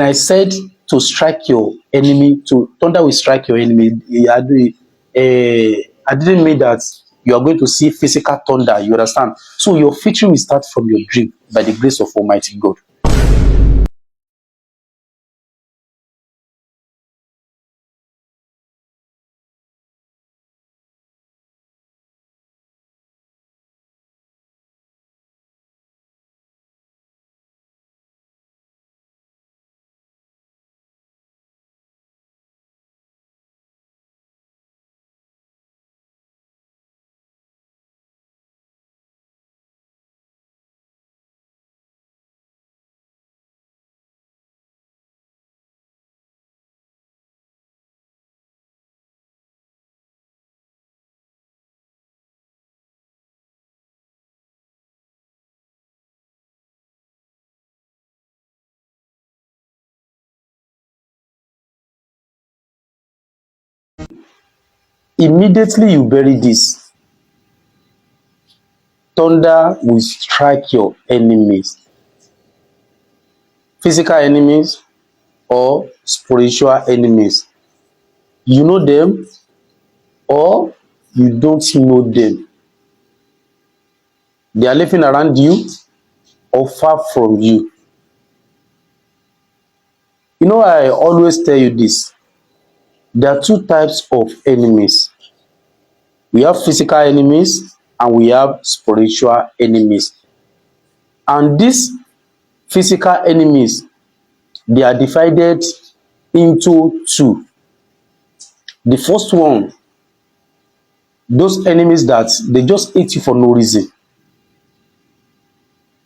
I said to strike your enemy, to thunder will strike your enemy, I didn't mean that you are going to see physical thunder, you understand? So your victory will start from your dream by the grace of Almighty God. Immediately you bury this, thunder will strike your enemies, physical enemies or spiritual enemies. You know them or you don't know them. They are living around you or far from you. You know, I always tell you this. There are two types of enemies. We have physical enemies and we have spiritual enemies. And these physical enemies, they are divided into two. The first one, those enemies that they just hate you for no reason.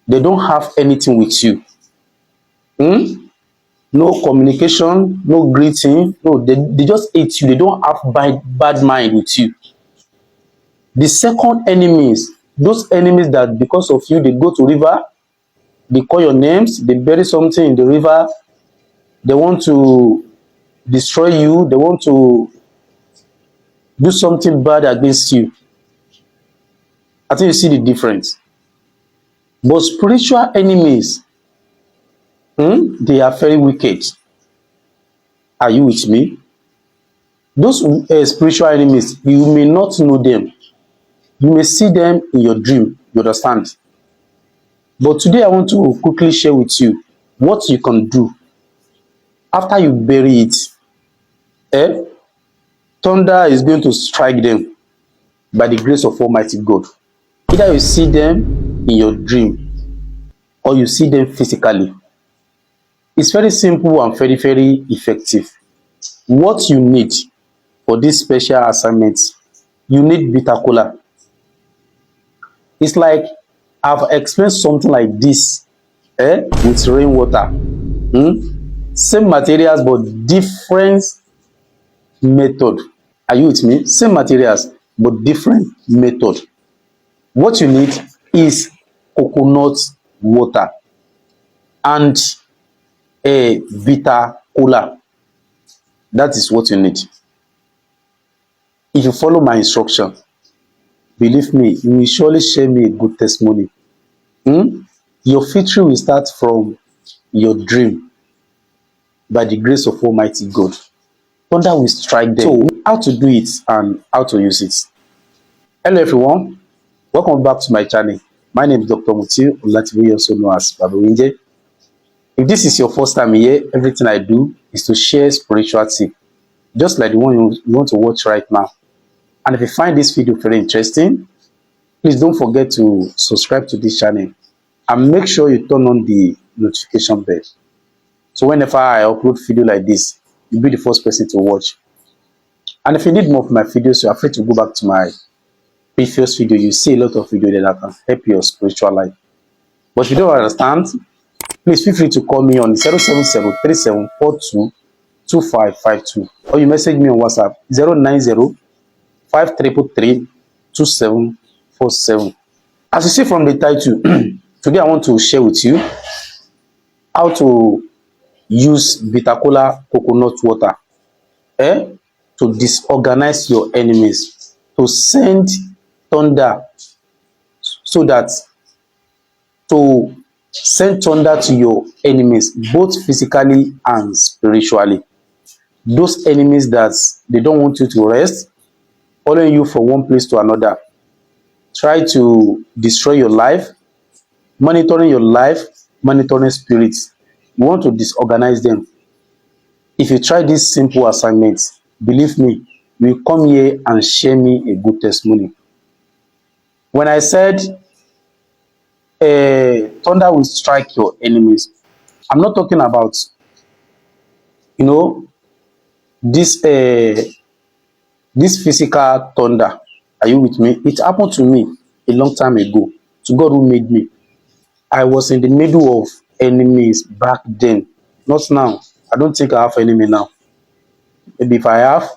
They don't have anything with you. No communication, no greeting. No, they just hate you. They don't have bad mind with you. The second enemies, those enemies that because of you, they go to river, they call your names, they bury something in the river, they want to destroy you, they want to do something bad against you. I think you see the difference. But spiritual enemies, they are very wicked. Are you with me? Those spiritual enemies, you may not know them. You may see them in your dream, you understand? But today I want to quickly share with you what you can do after you bury it. Thunder is going to strike them by the grace of Almighty God. Either you see them in your dream or you see them physically. It's very simple and very, very effective. What you need for this special assignment, you need bitter cola. It's like I've explained something like this with rainwater. Same materials but different method. Are you with me? Same materials but different method. What you need is coconut water and a bitter cola. That is what you need. If you follow my instruction, believe me, you will surely share me a good testimony. Your victory will start from your dream by the grace of Almighty God. Thunder will strike them. So, how to do it and how to use it. Hello everyone, welcome back to my channel. My name is Dr. Mutiu Olatiboye, also known as Babawinje. If this is your first time here, everything I do is to share spiritual tips, just like the one you want to watch right now. And if you find this video very interesting, please don't forget to subscribe to this channel and make sure you turn on the notification bell. So whenever I upload video like this, you'll be the first person to watch. And if you need more of my videos, you're free to go back to my previous video. You see a lot of videos that can help your spiritual life. But if you don't understand, please feel free to call me on 077-3742-2552 or you message me on WhatsApp 090-5333-2747. As you see from the title, today I want to share with you how to use bitter cola coconut water to disorganize your enemies, to send thunder so that to Send thunder to your enemies, both physically and spiritually. Those enemies that they don't want you to rest, following you from one place to another, try to destroy your life, monitoring your life, monitoring spirits. You want to disorganize them. If you try this simple assignment, believe me, you will come here and share me a good testimony. When I said thunder will strike your enemies, I'm not talking about, you know, this this physical thunder. Are you with me? It happened to me a long time ago. To God who made me. I was in the middle of enemies back then. Not now. I don't think I have enemy now. Maybe if I have,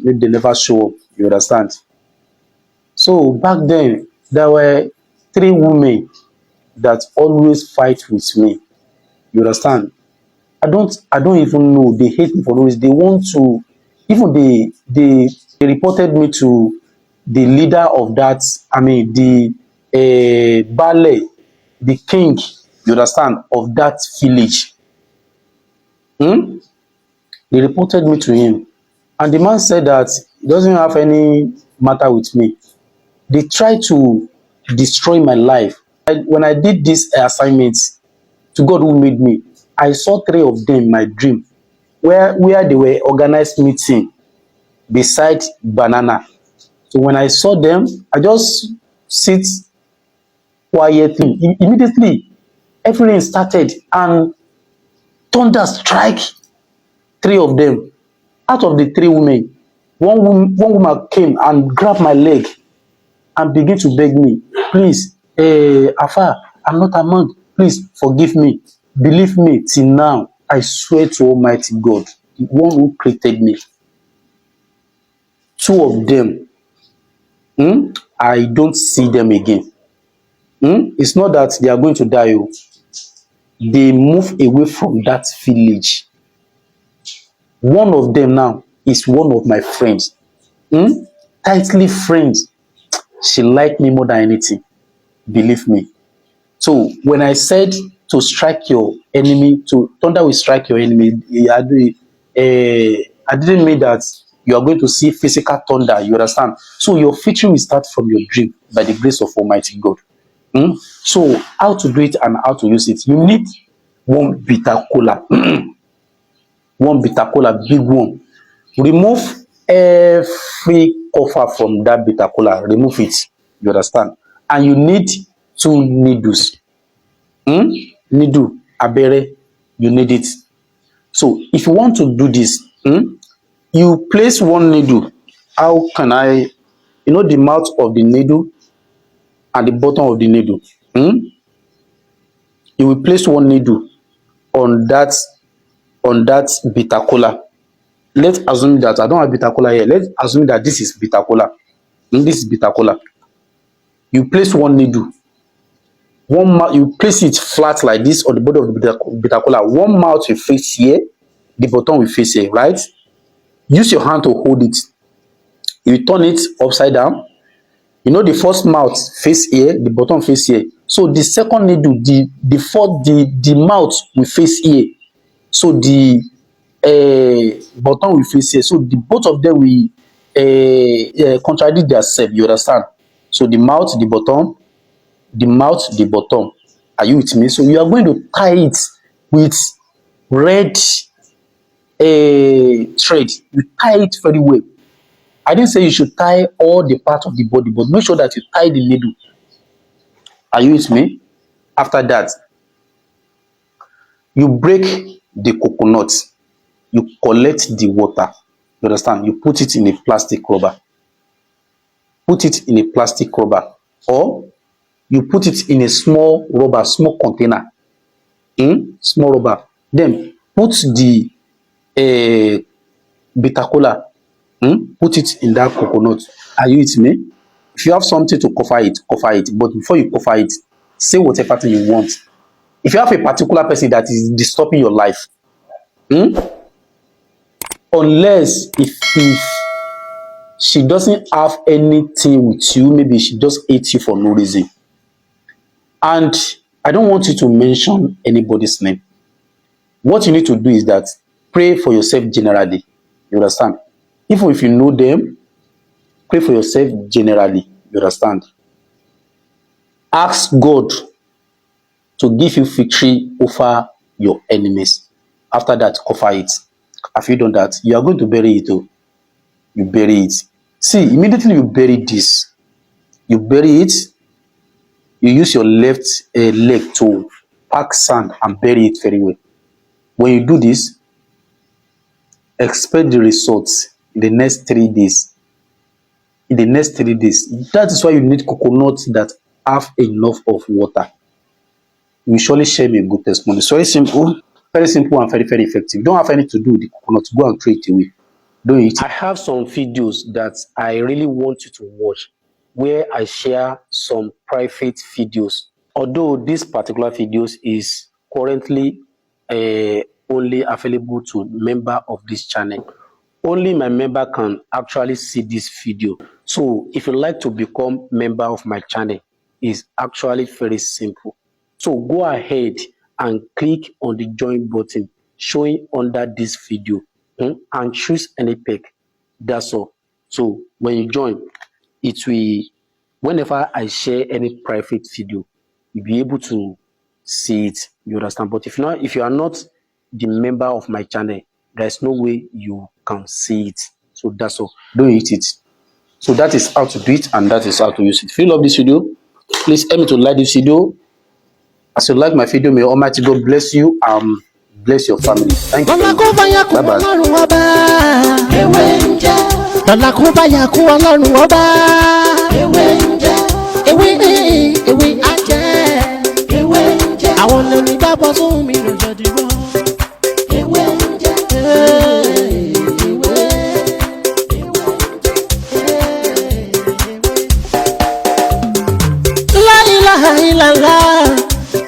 maybe they never show up. You understand? So back then, there were three women that always fight with me. You understand? I don't even know. They hate me for no reason. They want to, even they reported me to the leader of that, I mean the ballet, the king, you understand, of that village. Hmm? They reported me to him. And the man said that he doesn't have any matter with me. They tried to destroy my life. When I did this assignment, to God who made me, I saw three of them in my dream, where they were organized meeting beside banana. So when I saw them, I just sit quietly. Immediately, everything started and thunder strike three of them. Out of the three women, one woman came and grabbed my leg and began to beg me, please, Afa, I'm not among. Please forgive me. Believe me, till now, I swear to Almighty God, the one who created me, two of them, I don't see them again. It's not that they are going to die. Oh. They move away from that village. One of them now is one of my friends. Tightly friends. She liked me more than anything. Believe me. So when I said to strike your enemy, to thunder will strike your enemy, I didn't mean that you are going to see physical thunder. You understand? So your victory will start from your dream by the grace of Almighty God. So how to do it and how to use it? You need one bitter cola, one bitter cola, big one. Remove every cover from that bitter cola. Remove it. You understand? And you need two needles. Needle, abere, you need it. So if you want to do this, you place one needle. How can I, the mouth of the needle and the bottom of the needle. You will place one needle on that bitter cola. Let's assume that I don't have bitter cola here. Let's assume that this is bitter cola. This is bitter cola. You place one needle. You place it flat like this on the bottom of the bitter cola. One mouth will face here, the bottom will face here, right? Use your hand to hold it. You turn it upside down. The first mouth face here, the bottom face here. So the second needle, the mouth will face here. So the bottom will face here. So the both of them will contradict themselves. You understand? So the mouth, the bottom, the mouth, the bottom. Are you with me? So you are going to tie it with red thread. You tie it very well. I didn't say you should tie all the parts of the body, but make sure that you tie the needle. Are you with me? After that, you break the coconut. You collect the water. You understand? You put it in a plastic rubber. Put it in a plastic rubber. Or you put it in a small rubber, small container. Small rubber. Then put the bitter cola. Put it in that coconut. Are you with me? If you have something to cover it, cover it. But before you cover it, say whatever thing you want. If you have a particular person that is disturbing your life, unless if she doesn't have anything with you, maybe she just hates you for no reason. And I don't want you to mention anybody's name. What you need to do is that pray for yourself generally. You understand? Even if you know them, pray for yourself generally. You understand? Ask God to give you victory over your enemies. After that, offer it. Have you done that? You are going to bury it. Oh. You bury it. See, immediately you bury this. You bury it. You use your left leg to pack sand and bury it very well. When you do this, expect the results in the next 3 days. In the next 3 days. That is why you need coconuts that have enough of water. You will surely share me a good testimony. It's very simple and very, very effective. You don't have anything to do with the coconut. Go and throw it away. Don't eat it. I have some videos that I really want you to watch where I share some private videos. Although this particular videos is currently only available to member of this channel. Only my member can actually see this video. So if you like to become member of my channel, it's actually very simple. So go ahead and click on the join button showing under this video and choose any pack. That's all. So when you join, it will, whenever I share any private video, you'll be able to see it. You understand? But if you are not the member of my channel, there's no way you can see it. So that's all. Don't eat it. So that is how to do it, and that is how to use it. If you love this video, please help me to like this video. As you like my video, may Almighty God bless you and bless your family. Thank you. Bye bye.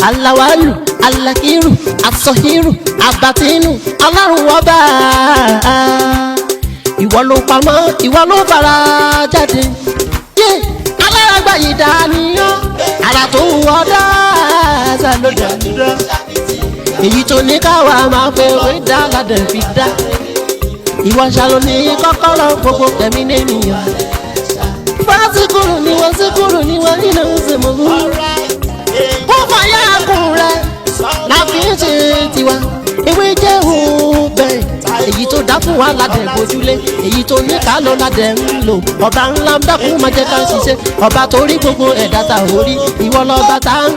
Alawalu, alakiru, asohiru, abatinu, Ọlọ́run ọba. Ìwọ ló pamọ́, ìwọ ló fara jáde. Alárágbá yìí dániyàn, ara tó wọ́ dáadáa ló dánidá. Èyí tó ní káwa máa fẹ́ orí dá ládẹ̀ fi dá. Ìwọ ṣàlò ní kọ́kọ́rọ́ gbogbo tẹ̀mí nìyàn. Fásíkúrú ni wọ́n nínú ìsìnkú. Ó fàyà kùn rẹ̀ láfi ń ṣe tiwa. Ewé jẹ́ òun bẹ́ẹ̀. Èyí tó dá fún wa ládẹ̀ gbójúlé. Èyí tó ní ká lọ ládẹ̀ ń lò. Ọba ńlá ń dákun máa jẹ́ ká ṣiṣẹ́. Ọba tó rí gbogbo ẹ̀dá ta orí. Ìwọ lọ́ba tá ń